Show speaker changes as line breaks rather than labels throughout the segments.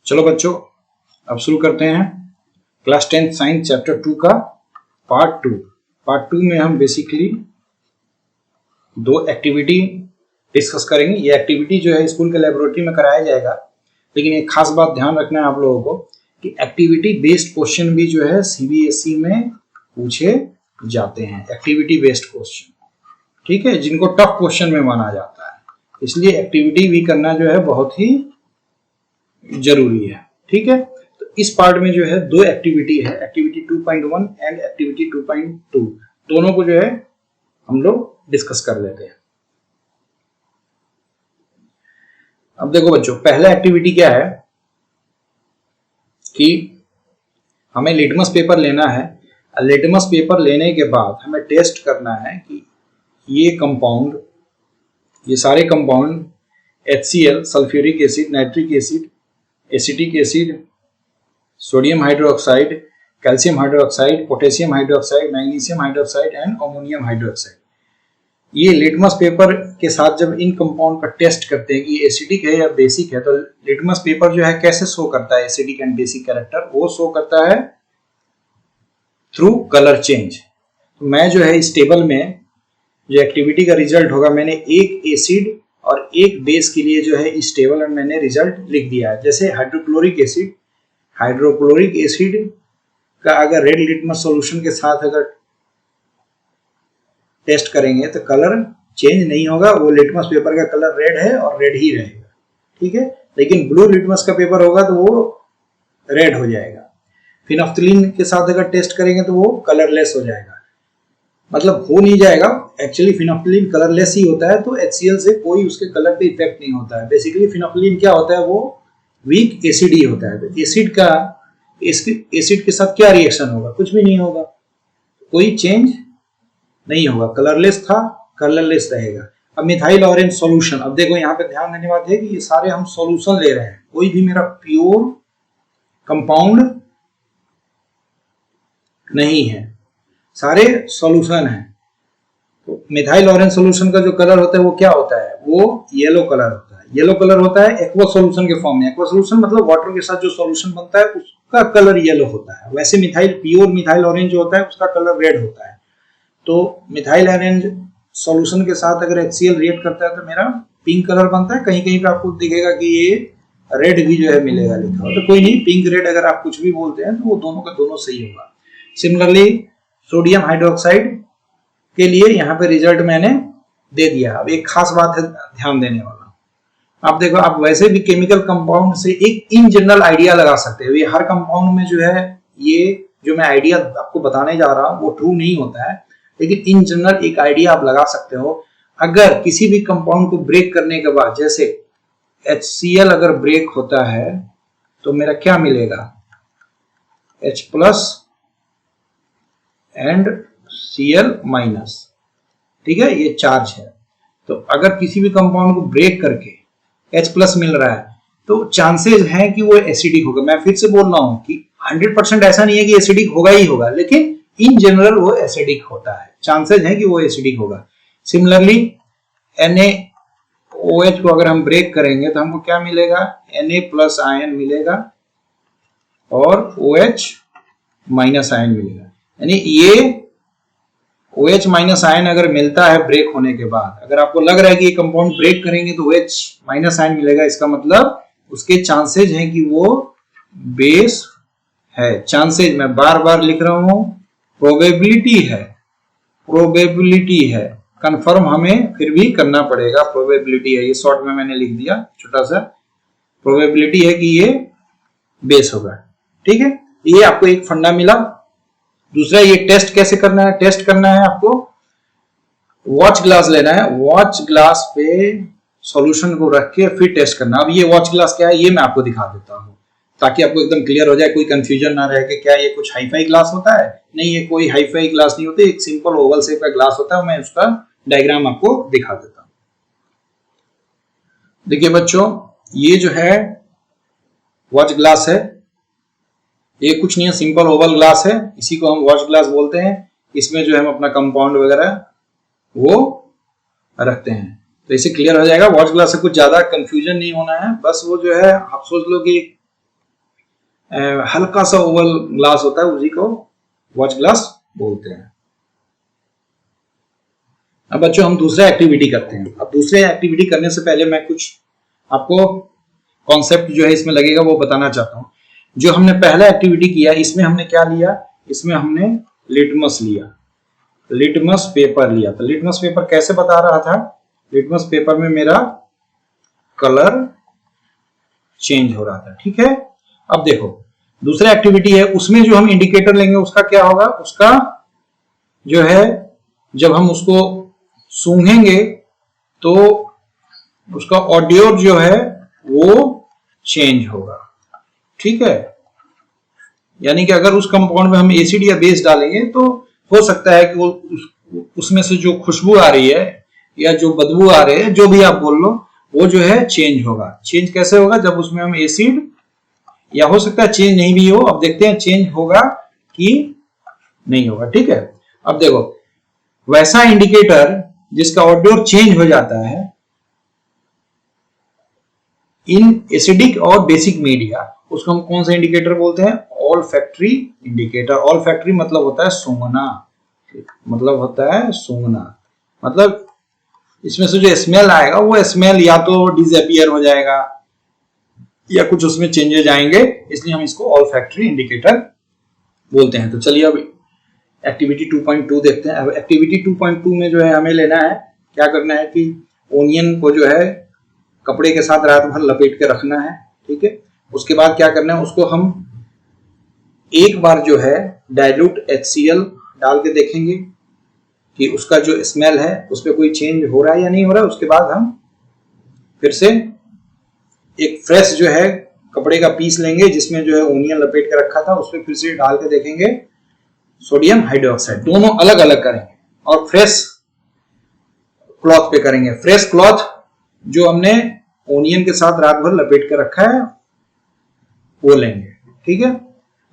चलो बच्चों, अब शुरू करते हैं क्लास 10 साइंस चैप्टर 2 का पार्ट 2 में हम बेसिकली दो एक्टिविटी डिस्कस करेंगे। ये एक्टिविटी जो है स्कूल के लेबोरेटरी में कराया जाएगा, लेकिन एक खास बात ध्यान रखना है आप लोगों को कि एक्टिविटी बेस्ड क्वेश्चन भी जो है सीबीएसई में पूछे जाते हैं। एक्टिविटी बेस्ड क्वेश्चन, ठीक है, जिनको टफ क्वेश्चन में माना जाता है, इसलिए एक्टिविटी भी करना जो है बहुत ही जरूरी है। ठीक है, तो इस पार्ट में जो है दो एक्टिविटी है, एक्टिविटी 2.1 एंड एक्टिविटी 2.2, दोनों को जो है हम लोग डिस्कस कर लेते हैं। अब देखो बच्चों, पहला एक्टिविटी क्या है कि हमें लिटमस पेपर लेना है। लिटमस पेपर लेने के बाद हमें टेस्ट करना है कि ये कंपाउंड, ये सारे compound HCl, sulphuric acid, nitric acid, acetic acid, sodium hydroxide, calcium hydroxide, potassium hydroxide, magnesium hydroxide and ammonium hydroxide, ये लिटमस पेपर के साथ जब इन कंपाउंड का टेस्ट करते हैं कि एसिडिक है या बेसिक है, तो लिटमस पेपर जो है कैसे शो करता है एसिडिक एंड बेसिक कैरेक्टर, वो शो करता है थ्रू कलर चेंज। तो मैं जो है इस टेबल में जो एक्टिविटी का रिजल्ट होगा, मैंने एक एसिड और एक बेस के लिए जो है इस टेबल में मैंने रिजल्ट लिख दिया है। जैसे हाइड्रोक्लोरिक एसिड का अगर रेड लिटमस सॉल्यूशन के साथ अगर टेस्ट करेंगे तो कलर चेंज नहीं होगा, वो लिटमस पेपर का कलर रेड है और रेड ही रहेगा। ठीक है, लेकिन ब्लू लिटमस का पेपर होगा तो वो रेड हो जाएगा। फिनोफ्थलीन के साथ अगर टेस्ट करेंगे तो वो कलरलेस हो जाएगा, मतलब हो नहीं जाएगा, एक्चुअली फिनोफ्थलीन कलरलेस ही होता है, तो HCl से कोई उसके कलर पे इफेक्ट नहीं होता है। बेसिकली फिनोफ्थलीन क्या होता है, वो वीक एसिड ही होता है। तो एसिड के साथ क्या रिएक्शन होगा, कुछ भी नहीं होगा, कोई चेंज नहीं होगा, कलरलेस था कलरलेस रहेगा। अब मिथाइल ऑरेंज सॉल्यूशन, अब देखो यहाँ पे ध्यान देने वाली है कि ये सारे हम सॉल्यूशन ले रहे हैं, कोई भी मेरा प्योर कंपाउंड नहीं है, सारे सॉल्यूशन है। तो मिथाइल ऑरेंज सॉल्यूशन का जो कलर होता है वो क्या होता है, वो येलो कलर होता है। येलो कलर होता है एक्वा सॉल्यूशन के फॉर्म में। एक्वा सॉल्यूशन मतलब वाटर के साथ जो सॉल्यूशन बनता है उसका कलर येलो होता है। वैसे प्योर मिथाइल ऑरेंज जो होता है उसका कलर रेड होता है। तो मिथाइल ऑरेंज सॉल्यूशन के साथ अगर HCl रिएक्ट करता है तो मेरा पिंक कलर बनता है। कहीं कहीं पे आपको दिखेगा कि ये रेड भी जो है मिलेगा लिखा हुआ, तो कोई नहीं, पिंक रेड अगर आप कुछ भी बोलते हैं तो वो दोनों का दोनों सही होगा। सिमिलरली सोडियम हाइड्रोक्साइड के लिए यहाँ पे रिजल्ट मैंने दे दिया। अब एक खास बात है ध्यान देने वाला, आप देखो, आप वैसे भी केमिकल कंपाउंड से एक इन जनरल आइडिया लगा सकते हो। ये हर कंपाउंड में जो है, ये जो मैं आइडिया आपको बताने जा रहा हूँ वो ट्रू नहीं होता है, लेकिन इन जनरल एक आइडिया आप लगा सकते हो। अगर किसी भी कंपाउंड को ब्रेक करने के बाद, जैसे HCl अगर ब्रेक होता है तो मेरा क्या मिलेगा, H+ एंड Cl-, ठीक है, ये चार्ज है। तो अगर किसी भी कंपाउंड को ब्रेक करके H+ मिल रहा है तो चांसेस हैं कि वो एसिडिक होगा। मैं फिर से बोल रहा हूं कि 100% ऐसा नहीं है कि एसिडिक होगा ही होगा, लेकिन इन जनरल वो एसिडिक होता है, चांसेस हैं कि वो एसिडिक होगा। सिमिलरली NaOH को अगर हम ब्रेक करेंगे तो हमको क्या मिलेगा, Na+ आयन मिलेगा और OH- आयन मिलेगा। यानी ये OH- आयन अगर मिलता है ब्रेक होने के बाद, अगर आपको लग रहा है कि ये कंपाउंड ब्रेक करेंगे तो OH- आयन मिलेगा, इसका मतलब उसके चांसेस हैं कि वो बेस है। चांसेस मैं बार बार लिख रहा हूं, प्रोबेबिलिटी है, कंफर्म हमें फिर भी करना पड़ेगा। प्रोबेबिलिटी है, ये शॉर्ट में मैंने लिख दिया, छोटा सा प्रोबेबिलिटी है कि ये बेस होगा। ठीक है, ये आपको एक फंडा मिला। दूसरा, ये टेस्ट कैसे करना है, टेस्ट करना है आपको वॉच ग्लास लेना है, वॉच ग्लास पे सॉल्यूशन को रख के फिर टेस्ट करना। अब ये वॉच ग्लास क्या है ये मैं आपको दिखा देता हूं ताकि आपको एकदम क्लियर हो जाए, कोई कंफ्यूजन ना रहे कि क्या ये कुछ हाईफाई ग्लास होता है। नहीं, ये कोई हाईफाई ग्लास नहीं होती, एक सिंपल ओवल शेप का ग्लास होता है। मैं उसका डायग्राम आपको दिखा देता हूं। देखिए बच्चों, ये जो है वॉच ग्लास है, ये कुछ नहीं है, सिंपल ओवल ग्लास है, इसी को हम वॉच ग्लास बोलते हैं। इसमें जो हम अपना कंपाउंड वगैरह वो रखते हैं, तो इसे क्लियर हो जाएगा। वॉच ग्लास से कुछ ज्यादा कंफ्यूजन नहीं होना है, बस वो जो है आप सोच लो कि हल्का सा ओवल ग्लास होता है, उसी को वॉच ग्लास बोलते हैं। अब बच्चों हम दूसरा एक्टिविटी करते हैं। अब दूसरे एक्टिविटी करने से पहले मैं कुछ आपको कॉन्सेप्ट जो है इसमें लगेगा वो बताना चाहता हूँ। जो हमने पहला एक्टिविटी किया इसमें हमने क्या लिया, इसमें हमने लिटमस लिया, लिटमस पेपर लिया। तो लिटमस पेपर कैसे बता रहा था, लिटमस पेपर में मेरा कलर चेंज हो रहा था, ठीक है। अब देखो दूसरा एक्टिविटी है, उसमें जो हम इंडिकेटर लेंगे उसका क्या होगा, उसका जो है जब हम उसको सूंघेंगे तो उसका ऑडियो जो है वो चेंज होगा, ठीक है। यानी कि अगर उस कंपाउंड में हम एसिड या बेस डालेंगे तो हो सकता है कि वो उसमें से जो खुशबू आ रही है या जो बदबू आ रही है, जो भी आप बोल लो, वो जो है चेंज होगा। चेंज कैसे होगा, जब उसमें हम एसिड, या हो सकता है चेंज नहीं भी हो, अब देखते हैं चेंज होगा कि नहीं होगा, ठीक है। अब देखो वैसा इंडिकेटर जिसका ऑडियो चेंज हो जाता है इन एसिडिक और बेसिक मीडिया, उसको हम कौन सा इंडिकेटर बोलते हैं, ऑल्फैक्टरी इंडिकेटर। ऑल्फैक्टरी मतलब होता है सूंघना, मतलब होता है सूंघना, मतलब इसमें से जो स्मेल आएगा वो स्मेल या तो डिसअपियर हो जाएगा या कुछ उसमें चेंजेस आएंगे, इसलिए हम इसको ऑल्फैक्टरी इंडिकेटर बोलते हैं। तो चलिए अब एक्टिविटी 2.2 देखते हैं। अब एक्टिविटी 2.2 में जो है हमें लेना है, क्या करना है कि ओनियन को जो है कपड़े के साथ रात भर लपेट के रखना है, ठीक है। उसके बाद क्या करना है, उसको हम एक बार जो है डाइल्यूट HCl डाल के देखेंगे कि उसका जो स्मेल है उस पर कोई चेंज हो रहा है या नहीं हो रहा है। उसके बाद हम फिर से एक फ्रेश जो है कपड़े का पीस लेंगे जिसमें जो है ओनियन लपेट के रखा था, उस पर फिर से डाल के देखेंगे सोडियम हाइड्रोक्साइड, दोनों अलग अलग करेंगे और फ्रेश क्लॉथ पे करेंगे। फ्रेश क्लॉथ जो हमने ओनियन के साथ रात भर लपेट के रखा है वो लेंगे, ठीक है।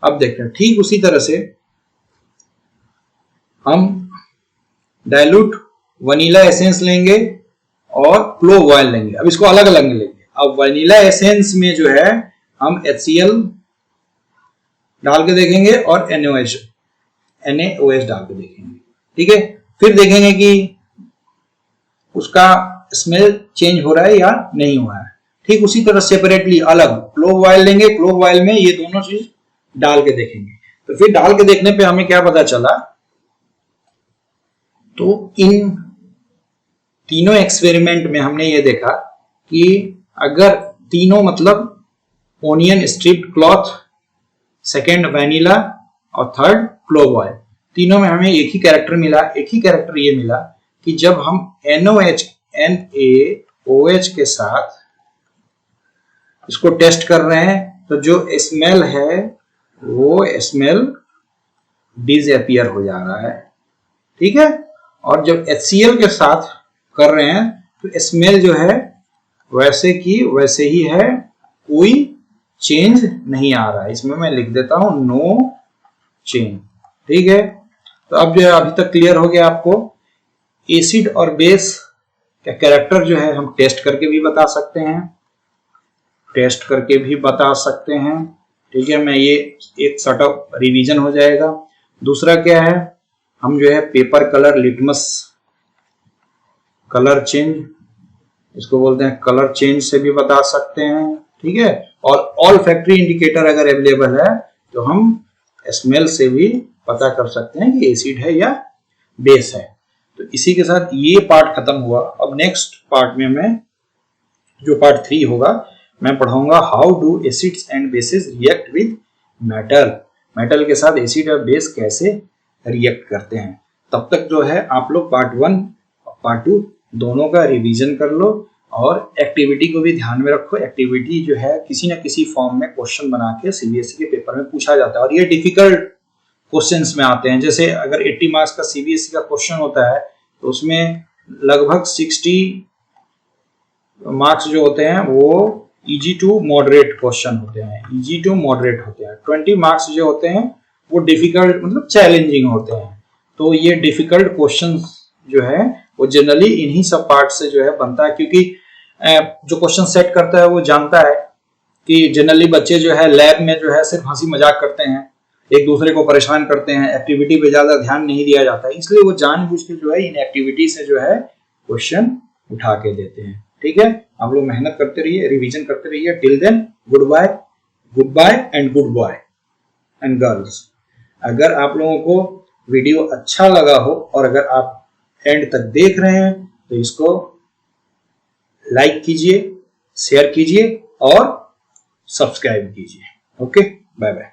अब देखते हैं ठीक उसी तरह से हम डाइल्यूट वनीला एसेंस लेंगे और क्लोव ऑयल लेंगे। अब इसको अलग अलग लेंगे। अब वनीला एसेंस में जो है हम HCl डाल के देखेंगे और NaOH डाल के देखेंगे, ठीक है। फिर देखेंगे कि उसका स्मेल चेंज हो रहा है या नहीं हो रहा है। ठीक उसी तरह सेपरेटली अलग क्लोव ऑयल लेंगे, क्लोव ऑयल में ये दोनों चीज डाल के देखेंगे। तो फिर डाल के देखने पे हमें क्या पता चला, तो इन तीनों एक्सपेरिमेंट में हमने ये देखा कि अगर तीनों मतलब onion stripped cloth, second vanilla और थर्ड क्लोव ऑयल, तीनों में हमें एक ही कैरेक्टर मिला। एक ही कैरेक्टर ये मिला कि जब हम NaOH के साथ इसको टेस्ट कर रहे हैं तो जो स्मेल है वो स्मेल डिसअपियर हो जा रहा है, ठीक है। और जब HCl के साथ कर रहे हैं तो स्मेल जो है वैसे की वैसे ही है, कोई चेंज नहीं आ रहा है। इसमें मैं लिख देता हूं नो चेंज, ठीक है। तो अब जो है अभी तक क्लियर हो गया आपको, एसिड और बेस का कैरेक्टर जो है हम टेस्ट करके भी बता सकते हैं, टेस्ट करके भी बता सकते हैं, ठीक है। मैं ये एक सॉर्ट ऑफ रिवीजन हो जाएगा। दूसरा क्या है, हम जो है paper colour litmus colour change, इसको बोलते हैं कलर चेंज से भी बता सकते हैं, ठीक है। और ऑल फैक्ट्री इंडिकेटर अगर अवेलेबल है तो हम स्मेल से भी पता कर सकते हैं कि एसिड है या बेस है। तो इसी के साथ ये पार्ट खत्म हुआ। अब नेक्स्ट पार्ट में मैं जो पार्ट 3 होगा मैं पढ़ाऊंगा how do acids and bases react with metal, metal के साथ एसिड और बेस कैसे रिएक्ट करते हैं। तब तक जो है आप लोग पार्ट 1 और पार्ट 2 दोनों का रिवीजन कर लो और एक्टिविटी को भी ध्यान में रखो। एक्टिविटी जो है किसी न किसी फॉर्म में क्वेश्चन बना के CBSE के पेपर में पूछा जाता है और ये डिफिकल्ट क्वेश्चंस में आते हैं। जैसे अगर 80 मार्क्स का CBSE का क्वेश्चन होता है तो उसमें लगभग 60 मार्क्स जो होते हैं वो इजी टू मॉडरेट क्वेश्चन होते हैं, इजी टू मॉडरेट होते हैं। 20 मार्क्स जो होते हैं वो डिफिकल्ट मतलब चैलेंजिंग होते हैं। तो ये डिफिकल्ट क्वेश्चंस जो है वो जनरली इन्हीं सब पार्ट से जो है बनता है, क्योंकि जो क्वेश्चन सेट करता है वो जानता है कि जनरली बच्चे जो है लैब में जो है सिर्फ हंसी मजाक करते हैं, एक दूसरे को परेशान करते हैं, एक्टिविटी पे ज्यादा ध्यान नहीं दिया जाता है, इसलिए वो जानबूझ के जो है इन एक्टिविटी से जो है क्वेश्चन उठा के देते हैं। ठीक है, आप लोग मेहनत करते रहिए, रिवीजन करते रहिए। Till then good bye and good boy and girls. अगर आप लोगों को वीडियो अच्छा लगा हो और अगर आप एंड तक देख रहे हैं तो इसको लाइक कीजिए, शेयर कीजिए और सब्सक्राइब कीजिए। Okay, bye bye.